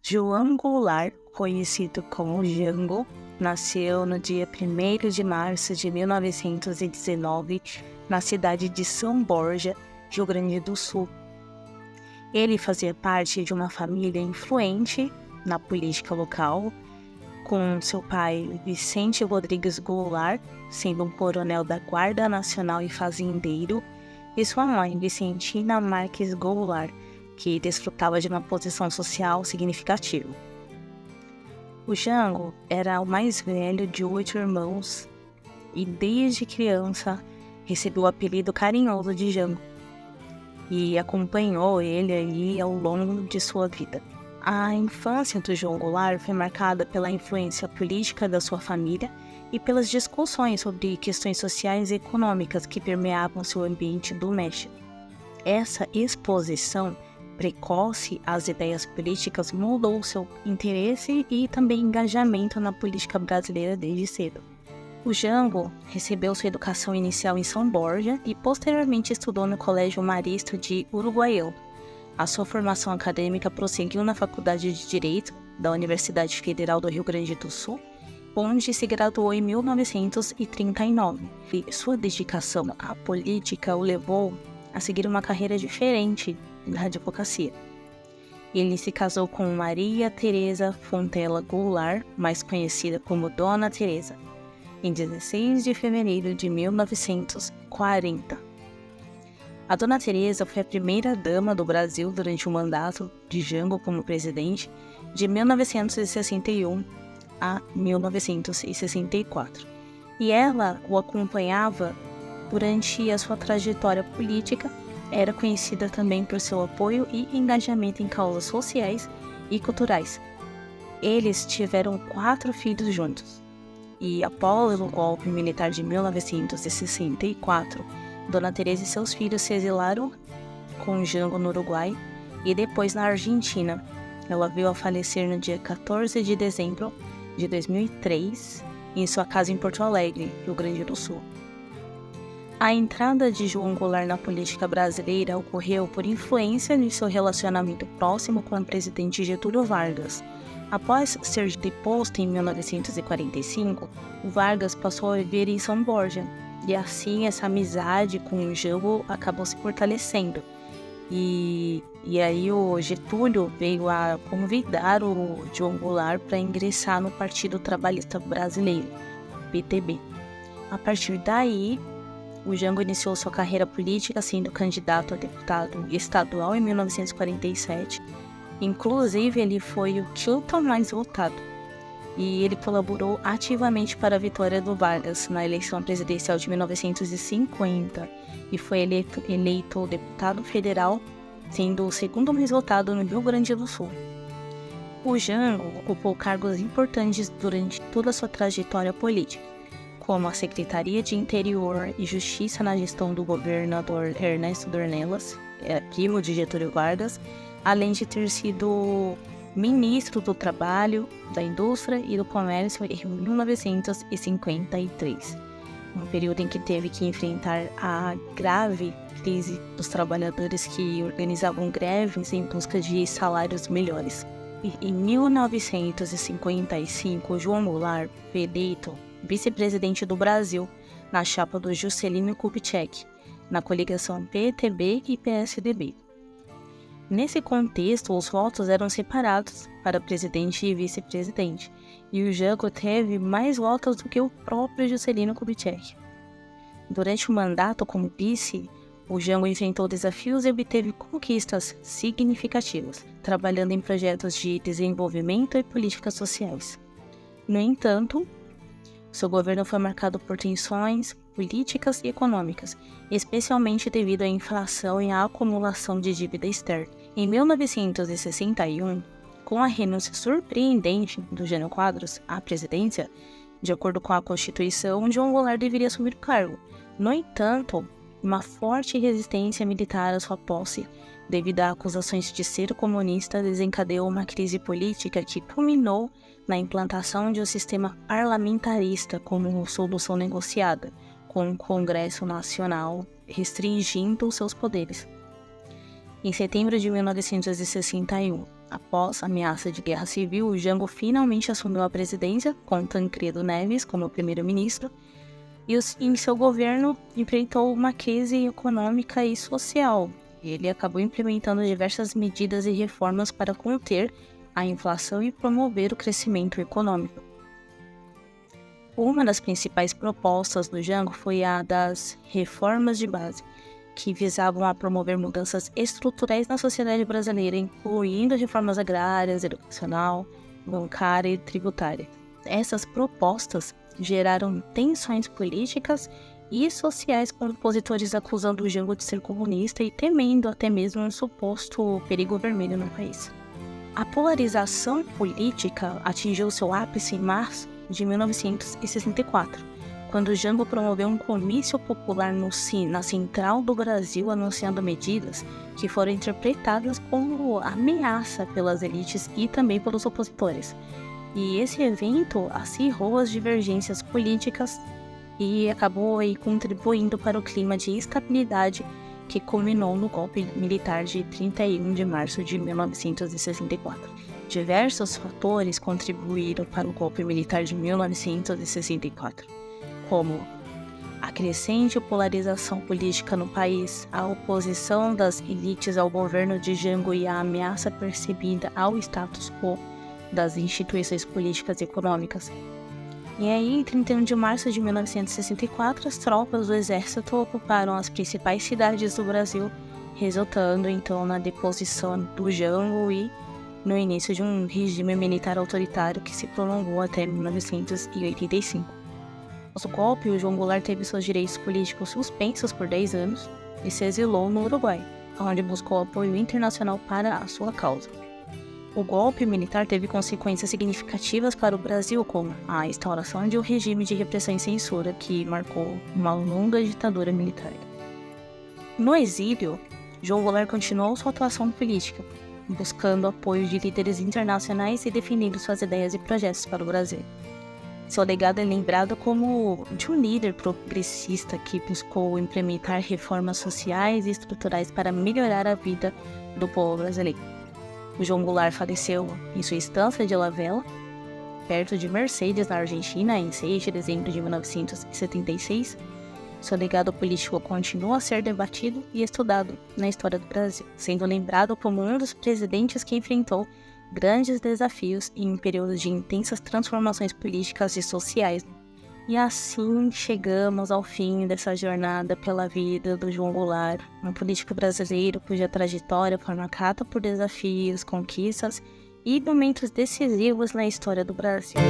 João Goulart, conhecido como Jango, nasceu no dia 1º de março de 1919, na cidade de São Borja, Rio Grande do Sul. Ele fazia parte de uma família influente na política local, com seu pai Vicente Rodrigues Goulart, sendo um coronel da Guarda Nacional e fazendeiro, e sua mãe Vicentina Marques Goulart, que desfrutava de uma posição social significativa. O Jango era o mais velho de 8 irmãos e desde criança recebeu o apelido carinhoso de Jango e acompanhou ele aí ao longo de sua vida. A infância do João Goulart foi marcada pela influência política da sua família e pelas discussões sobre questões sociais e econômicas que permeavam seu ambiente doméstico. Essa exposição precoce às ideias políticas moldou seu interesse e também engajamento na política brasileira desde cedo. O Jango recebeu sua educação inicial em São Borja e posteriormente estudou no Colégio Marista de Uruguaião. A sua formação acadêmica prosseguiu na Faculdade de Direito da Universidade Federal do Rio Grande do Sul, onde se graduou em 1939. E sua dedicação à política o levou a seguir uma carreira diferente da advocacia. Ele se casou com Maria Teresa Fontela Goulart, mais conhecida como Dona Teresa, em 16 de fevereiro de 1940. A Dona Teresa foi a primeira dama do Brasil durante o mandato de Jango como presidente de 1961 a 1964. E ela o acompanhava durante a sua trajetória política. Era conhecida também por seu apoio e engajamento em causas sociais e culturais. Eles tiveram 4 filhos juntos. E após o golpe militar de 1964, Dona Teresa e seus filhos se exilaram com Jango no Uruguai e depois na Argentina. Ela veio a falecer no dia 14 de dezembro de 2003 em sua casa em Porto Alegre, Rio Grande do Sul. A entrada de João Goulart na política brasileira ocorreu por influência de seu relacionamento próximo com o presidente Getúlio Vargas. Após ser deposto em 1945, o Vargas passou a viver em São Borja, e assim essa amizade com o Jango acabou se fortalecendo. E aí o Getúlio veio a convidar o João Goulart para ingressar no Partido Trabalhista Brasileiro, PTB. A partir daí, o Jango iniciou sua carreira política sendo candidato a deputado estadual em 1947. Inclusive, ele foi o 5º mais votado. E ele colaborou ativamente para a vitória do Vargas na eleição presidencial de 1950 e foi eleito deputado federal, sendo o 2º mais votado no Rio Grande do Sul. O Jango ocupou cargos importantes durante toda a sua trajetória política, como a Secretaria de Interior e Justiça na gestão do governador Ernesto Dornelas, primo de Getúlio Vargas, além de ter sido ministro do Trabalho, da Indústria e do Comércio em 1953, um período em que teve que enfrentar a grave crise dos trabalhadores que organizavam greves em busca de salários melhores. E em 1955, João Goulart foi eleito vice-presidente do Brasil na chapa do Juscelino Kubitschek, na coligação PTB e PSDB. Nesse contexto, os votos eram separados para presidente e vice-presidente, e o Jango teve mais votos do que o próprio Juscelino Kubitschek. Durante o mandato como vice, o Jango enfrentou desafios e obteve conquistas significativas, trabalhando em projetos de desenvolvimento e políticas sociais. No entanto, seu governo foi marcado por tensões políticas e econômicas, especialmente devido à inflação e à acumulação de dívida externa. Em 1961, com a renúncia surpreendente do Jânio Quadros à presidência, de acordo com a Constituição, João Goulart deveria assumir o cargo. No entanto, uma forte resistência militar à sua posse, devido a acusações de ser comunista, desencadeou uma crise política que culminou na implantação de um sistema parlamentarista como solução negociada, com o Congresso Nacional restringindo seus poderes. Em setembro de 1961, Após a ameaça de guerra civil, o Jango finalmente assumiu a presidência, com Tancredo Neves como primeiro-ministro, e em seu governo enfrentou uma crise econômica e social. Ele acabou implementando diversas medidas e reformas para conter a inflação e promover o crescimento econômico. Uma das principais propostas do Jango foi a das reformas de base, que visavam a promover mudanças estruturais na sociedade brasileira, incluindo reformas agrárias, educacional, bancária e tributária. Essas propostas geraram tensões políticas e sociais, com opositores acusando o Jango de ser comunista e temendo até mesmo um suposto perigo vermelho no país. A polarização política atingiu seu ápice em março de 1964, quando Jango promoveu um comício popular na Central do Brasil, anunciando medidas que foram interpretadas como ameaça pelas elites e também pelos opositores. E esse evento acirrou as divergências políticas e acabou contribuindo para o clima de instabilidade que culminou no golpe militar de 31 de março de 1964. Diversos fatores contribuíram para o golpe militar de 1964, como a crescente polarização política no país, a oposição das elites ao governo de Jango e a ameaça percebida ao status quo das instituições políticas e econômicas. E aí, em 31 de março de 1964, as tropas do exército ocuparam as principais cidades do Brasil, resultando então na deposição do Jango e no início de um regime militar autoritário que se prolongou até 1985. Após o golpe, o João Goulart teve seus direitos políticos suspensos por 10 anos e se exilou no Uruguai, onde buscou apoio internacional para a sua causa. O golpe militar teve consequências significativas para o Brasil, como a instauração de um regime de repressão e censura que marcou uma longa ditadura militar. No exílio, João Goulart continuou sua atuação política, buscando apoio de líderes internacionais e defendendo suas ideias e projetos para o Brasil. Seu legado é lembrado como de um líder progressista que buscou implementar reformas sociais e estruturais para melhorar a vida do povo brasileiro. O João Goulart faleceu em sua estância de La Vela, perto de Mercedes, na Argentina, em 6 de dezembro de 1976. Seu legado político continua a ser debatido e estudado na história do Brasil, sendo lembrado como um dos presidentes que enfrentou grandes desafios em um período de intensas transformações políticas e sociais. E assim chegamos ao fim dessa jornada pela vida do João Goulart, um político brasileiro cuja trajetória foi marcada por desafios, conquistas e momentos decisivos na história do Brasil.